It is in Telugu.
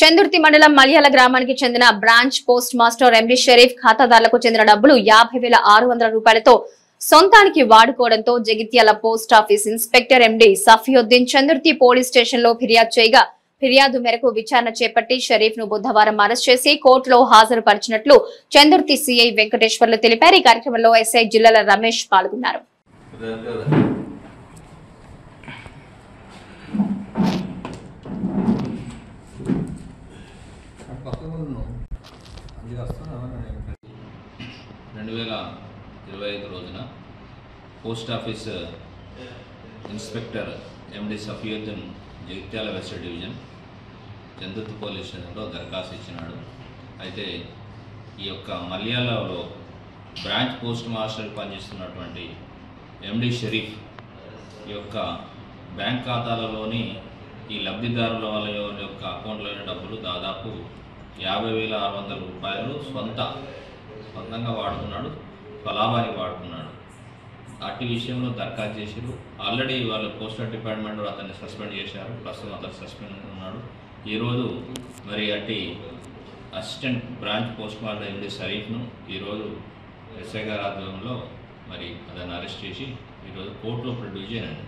చందుర్తి మండలం మలియాల గ్రామానికి చెందిన బ్రాంచ్ పోస్ట్ మాస్టర్ ఎండి షరీఫ్ ఖాతాదారులకు చెందిన డబ్బులు 50,600 రూపాయలతో సొంతానికి వాడుకోవడంతో Jagtial post office inspector MD సఫియుద్దీన్ Chandurthi police station లో ఫిర్యాదు చేయగా ఫిర్యాదు మేరకు విచారణ చేపట్టి షరీఫ్ ను బుధవారం అరెస్ట్ చేసి కోర్టులో హాజరుపరిచినట్లు చందుర్తి సిఐ వెంకటేశ్వర్లు తెలిపారు। ఈ కార్యక్రమంలో ఎస్ఐ జిల్లాల రమేష్ పాల్గొన్నారు। రోజున post office inspector MD Safiuddin Jagtial west division Chandurthi police స్టేషన్లో దరఖాస్తు ఇచ్చినాడు। అయితే ఈ యొక్క మల్యాలలో బ్రాంచ్ పోస్ట్ మాస్టర్ పనిచేస్తున్నటువంటి ఎండి షరీఫ్ ఈ యొక్క బ్యాంక్ ఖాతాలలోని ఈ లబ్ధిదారుల వాళ్ళ యొక్క అకౌంట్లోని డబ్బులు దాదాపు 50,600 రూపాయలు సొంతంగా వాడుకున్నాడు, స్వలాభానికి వాడుకున్నాడు। అట్టి విషయంలో దరఖాస్తు చేశారు। ఆల్రెడీ వాళ్ళు పోస్టల్ డిపార్ట్మెంట్ అతన్ని సస్పెండ్ చేశారు, ప్రస్తుతం అతను సస్పెండ్ ఉన్నాడు। ఈరోజు మరి అట్టి అసిస్టెంట్ బ్రాంచ్ పోస్ట్ మాస్టర్ ఎండి షరీఫ్ను ఈరోజు ఎస్ఐ గారి ఆధ్వర్యంలో మరి అతన్ని అరెస్ట్ చేసి ఈరోజు కోర్టులో ప్రొడ్యూస్ చేయాలి।